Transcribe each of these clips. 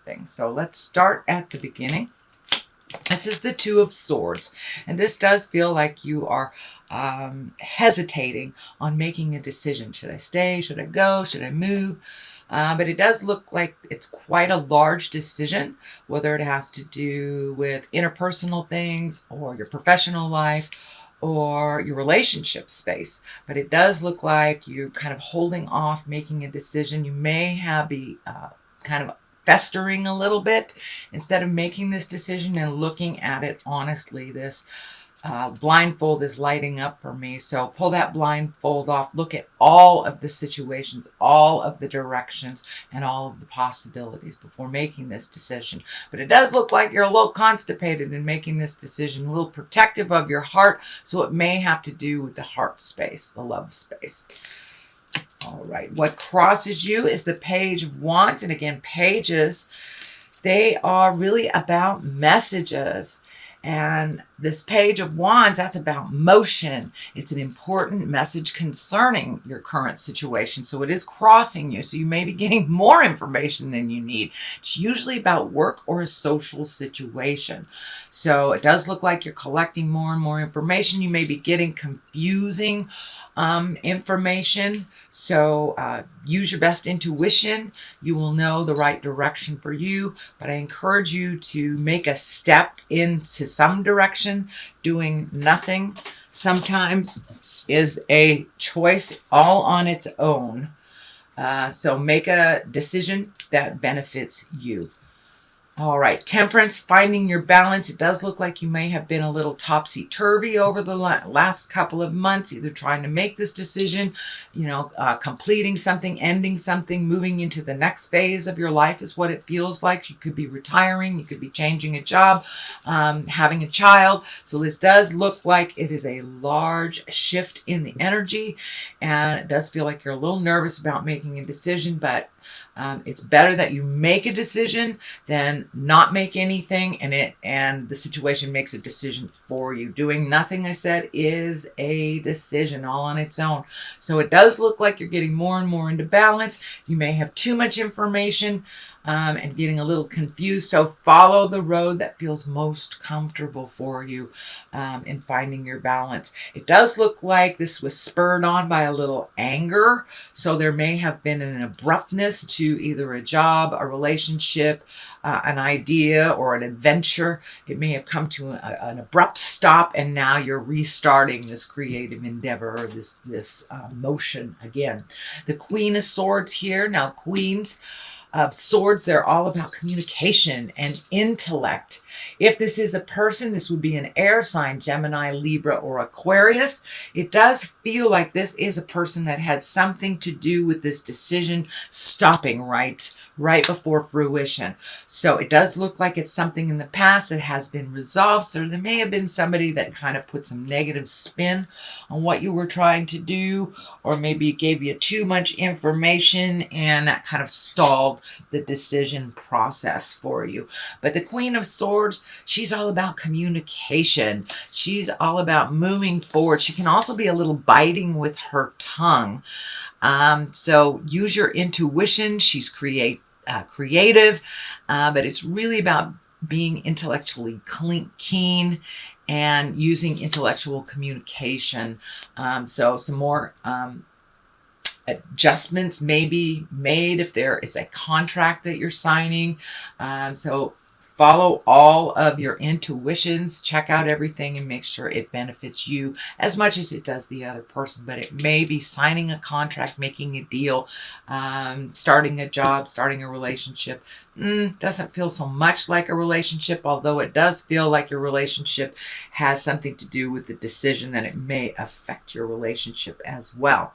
something. So let's start at the beginning. This is the Two of Swords, and this does feel like you are hesitating on making a decision. Should I stay? Should I go? Should I move? But it does look like it's quite a large decision, whether it has to do with interpersonal things or your professional life or your relationship space. But it does look like you're kind of holding off making a decision. You may have be kind of festering a little bit instead of making this decision and looking at it honestly. This blindfold is lighting up for me. So pull that blindfold off. Look at all of the situations, all of the directions, and all of the possibilities before making this decision. But it does look like you're a little constipated in making this decision, a little protective of your heart. So it may have to do with the heart space, the love space. All right, what crosses you is the Page of Wands. And again, pages, they are really about messages. And this Page of Wands, that's about motion. It's an important message concerning your current situation. So it is crossing you. So you may be getting more information than you need. It's usually about work or a social situation. So it does look like you're collecting more and more information. You may be getting confusing information. So use your best intuition. You will know the right direction for you. But I encourage you to make a step into some direction. Doing nothing sometimes is a choice all on its own. So make a decision that benefits you. All right, Temperance, finding your balance. It does look like you may have been a little topsy-turvy over the last couple of months, either trying to make this decision, completing something, ending something, moving into the next phase of your life is what it feels like. You could be retiring, you could be changing a job, having a child. So this does look like it is a large shift in the energy, and it does feel like you're a little nervous about making a decision, but it's better that you make a decision than not make anything, and the situation makes a decision for you. Doing nothing, I said, is a decision all on its own. So it does look like you're getting more and more into balance. You may have too much information and getting a little confused. So follow the road that feels most comfortable for you in finding your balance. It does look like this was spurred on by a little anger. So there may have been an abruptness to either a job, a relationship, an idea, or an adventure. It may have come to an abrupt stop, and now you're restarting this creative endeavor or this motion again. The Queen of Swords here. Now, Queens of Swords, they're all about communication and intellect. If this is a person, this would be an air sign, Gemini, Libra, or Aquarius. It does feel like this is a person that had something to do with this decision stopping right before fruition. So it does look like it's something in the past that has been resolved. So there may have been somebody that kind of put some negative spin on what you were trying to do, or maybe gave you too much information and that kind of stalled the decision process for you. But the Queen of Swords, she's all about communication. She's all about moving forward. She can also be a little biting with her tongue. So use your intuition. She's creative, but it's really about being intellectually keen and using intellectual communication. So some more adjustments may be made if there is a contract that you're signing. So follow all of your intuitions, check out everything, and make sure it benefits you as much as it does the other person. But it may be signing a contract, making a deal, starting a job, starting a relationship. Doesn't feel so much like a relationship, although it does feel like your relationship has something to do with the decision that it may affect your relationship as well.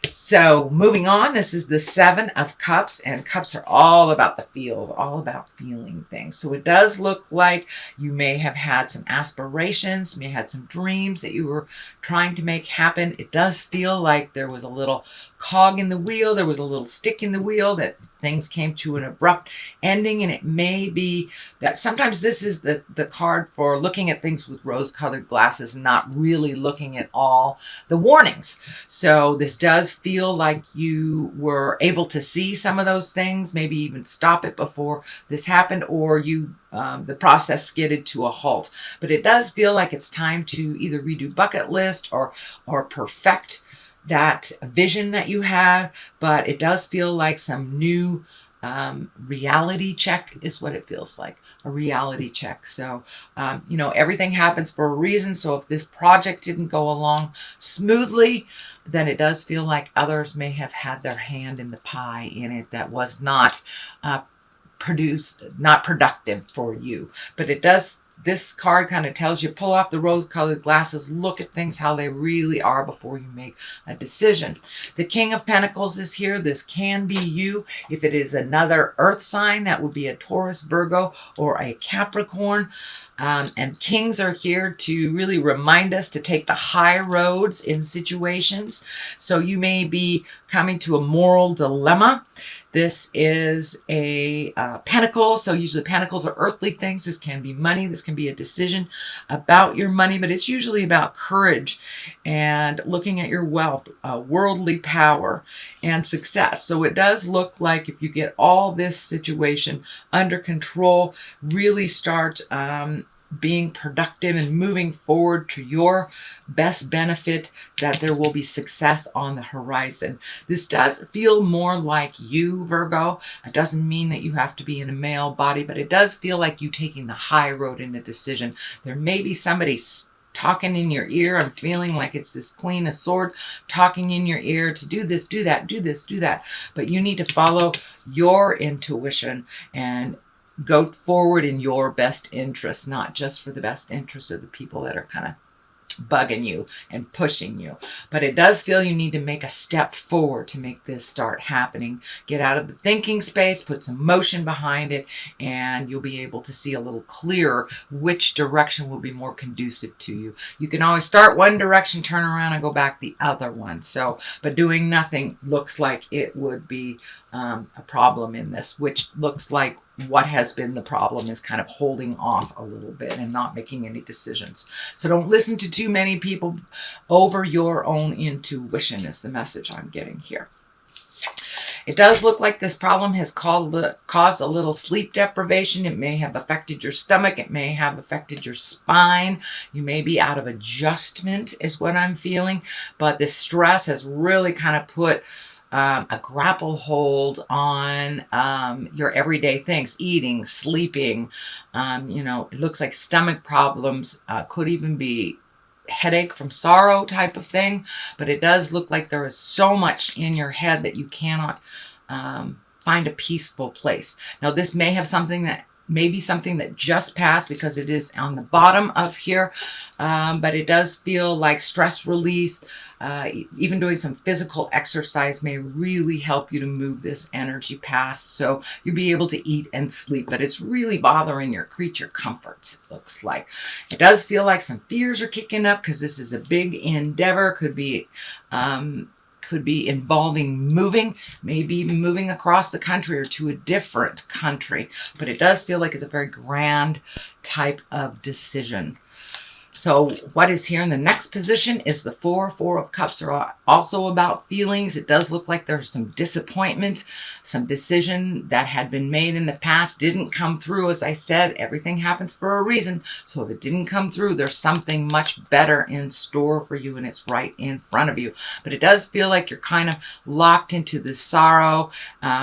So moving on, this is the Seven of Cups, and cups are all about the feels, all about feeling things. So it does look like you may have had some aspirations, may have had some dreams that you were trying to make happen. It does feel like there was a little cog in the wheel. There was a little stick in the wheel that things came to an abrupt ending, and it may be that sometimes this is the card for looking at things with rose-colored glasses and not really looking at all the warnings. So this does feel like you were able to see some of those things, maybe even stop it before this happened, or you the process skidded to a halt. But it does feel like it's time to either redo bucket list or perfect that vision that you had. But it does feel like some new reality check is what it feels like, a reality check. So, you know, everything happens for a reason. So if this project didn't go along smoothly, then it does feel like others may have had their hand in the pie in it that was not not productive for you. But it does, this card kind of tells you, pull off the rose-colored glasses, look at things how they really are before you make a decision. The King of Pentacles is here. This can be you. If it is another earth sign, that would be a Taurus, Virgo, or a Capricorn. And kings are here to really remind us to take the high roads in situations. So you may be coming to a moral dilemma. This is a pentacle, so usually pentacles are earthly things. This can be money. This can be a decision about your money, but it's usually about courage and looking at your wealth, worldly power, and success. So it does look like if you get all this situation under control, really start being productive and moving forward to your best benefit, that there will be success on the horizon. This does feel more like you, Virgo. It doesn't mean that you have to be in a male body, but it does feel like you taking the high road in a decision. There may be somebody talking in your ear. I'm feeling like it's this Queen of Swords talking in your ear to do this, do that, do this, do that. But you need to follow your intuition and go forward in your best interest, not just for the best interest of the people that are kind of bugging you and pushing you. But it does feel you need to make a step forward to make this start happening. Get out of the thinking space, put some motion behind it, and you'll be able to see a little clearer which direction will be more conducive to you. You can always start one direction, turn around, and go back the other one. So, but doing nothing looks like it would be a problem in this, which looks like what has been the problem is kind of holding off a little bit and not making any decisions. So don't listen to too many people over your own intuition is the message I'm getting here. It does look like this problem has caused a little sleep deprivation. It may have affected your stomach. It may have affected your spine. You may be out of adjustment is what I'm feeling. But this stress has really kind of put a grapple hold on your everyday things, eating, sleeping. You know, it looks like stomach problems, could even be headache from sorrow type of thing. But it does look like there is so much in your head that you cannot find a peaceful place. Now, this may have something that maybe something that just passed because it is on the bottom of here, but it does feel like stress release. Even doing some physical exercise may really help you to move this energy past, so you'll be able to eat and sleep, but it's really bothering your creature comforts, it looks like. It does feel like some fears are kicking up because this is a big endeavor. Could be involving moving, maybe even moving across the country or to a different country. But it does feel like it's a very grand type of decision. So what is here in the next position is the Four of Cups are also about feelings. It does look like there's some disappointment, some decision that had been made in the past didn't come through. As I said, everything happens for a reason. So if it didn't come through, there's something much better in store for you, and it's right in front of you. But it does feel like you're kind of locked into this sorrow,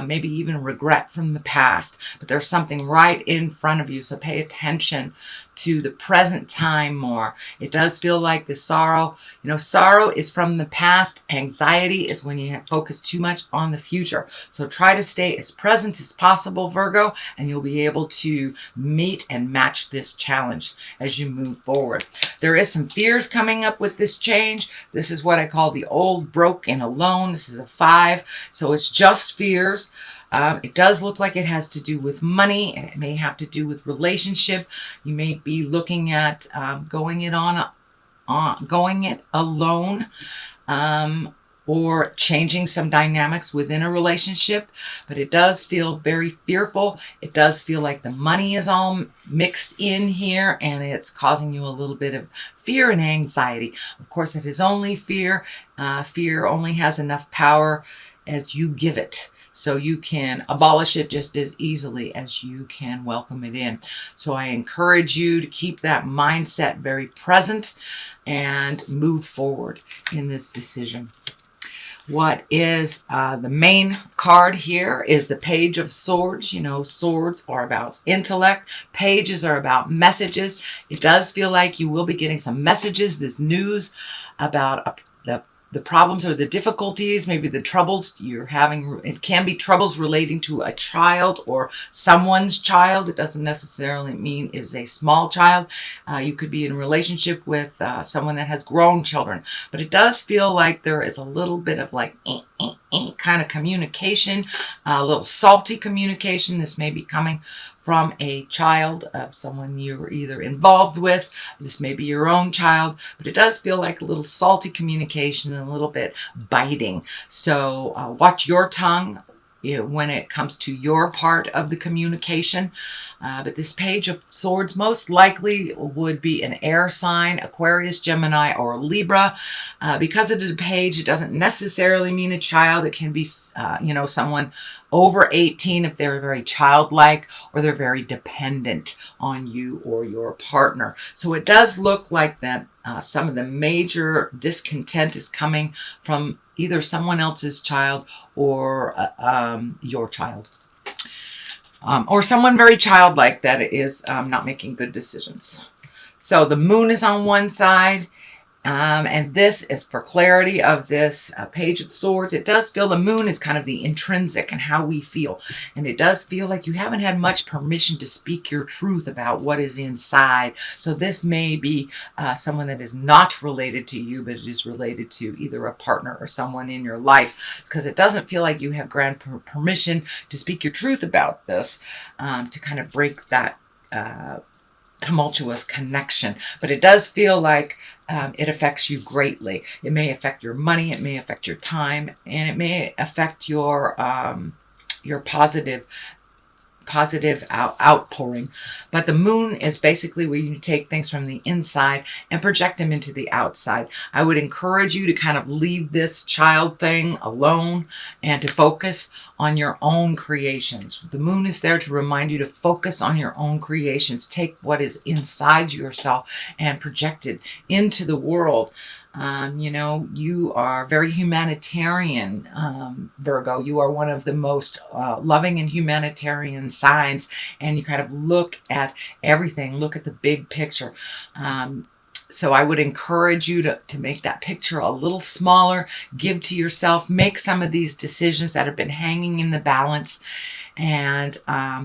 maybe even regret from the past. But there's something right in front of you, so pay attention to the present time more. It does feel like the sorrow, you know, sorrow is from the past. Anxiety is when you focus too much on the future. So try to stay as present as possible, Virgo, and you'll be able to meet and match this challenge as you move forward. There is some fears coming up with this change. This is what I call the old, broke, and alone. This is a 5, so it's just fears. It does look like it has to do with money, and it may have to do with relationship. You may be looking at going it alone. or changing some dynamics within a relationship, but it does feel very fearful. It does feel like the money is all mixed in here, and it's causing you a little bit of fear and anxiety. Of course, it is only fear. Fear only has enough power as you give it. So you can abolish it just as easily as you can welcome it in. So I encourage you to keep that mindset very present and move forward in this decision. What is the main card here is the Page of Swords. You know, swords are about intellect. Pages are about messages. It does feel like you will be getting some messages, this news about the problems or the difficulties, maybe the troubles you're having. It can be troubles relating to a child or someone's child. It doesn't necessarily mean is a small child. You could be in a relationship with someone that has grown children. But it does feel like there is a little bit of like kind of communication, a little salty communication. This may be coming from a child of someone you're either involved with. This may be your own child, but it does feel like a little salty communication and a little bit biting. So watch your tongue when it comes to your part of the communication. But this Page of Swords most likely would be an air sign, Aquarius, Gemini, or Libra. Because it is a page, it doesn't necessarily mean a child. It can be, someone over 18 if they're very childlike or they're very dependent on you or your partner. So it does look like that some of the major discontent is coming from either someone else's child or your child. Or someone very childlike that is not making good decisions. So the moon is on one side. And this is for clarity of this Page of Swords. It does feel the moon is kind of the intrinsic and how we feel. And it does feel like you haven't had much permission to speak your truth about what is inside. So this may be someone that is not related to you, but it is related to either a partner or someone in your life. Because it doesn't feel like you have grant permission to speak your truth about this, to kind of break that tumultuous connection. But it does feel like it affects you greatly. It may affect your money, it may affect your time, and it may affect your positive outpouring. But the moon is basically where you take things from the inside and project them into the outside. I would encourage you to kind of leave this child thing alone and to focus on your own creations. The moon is there to remind you to focus on your own creations. Take what is inside yourself and project it into the world. You are very humanitarian, Virgo. You are one of the most loving and humanitarian signs, and you kind of look at everything, look at the big picture. So I would encourage you to make that picture a little smaller, give to yourself, make some of these decisions that have been hanging in the balance, and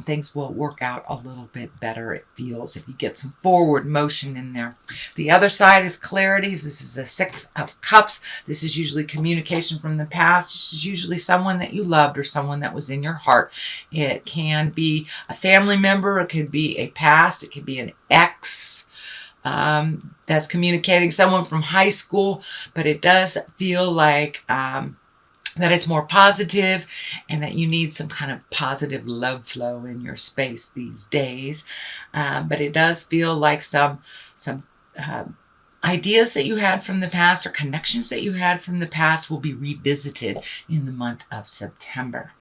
things will work out a little bit better, it feels, if you get some forward motion in there. The other side is clarities. This is a Six of Cups. This is usually communication from the past. This is usually someone that you loved or someone that was in your heart. It can be a family member. It could be a past. It could be an ex. That's communicating, someone from high school, but it does feel like that it's more positive and that you need some kind of positive love flow in your space these days. But it does feel like some ideas that you had from the past or connections that you had from the past will be revisited in the month of September.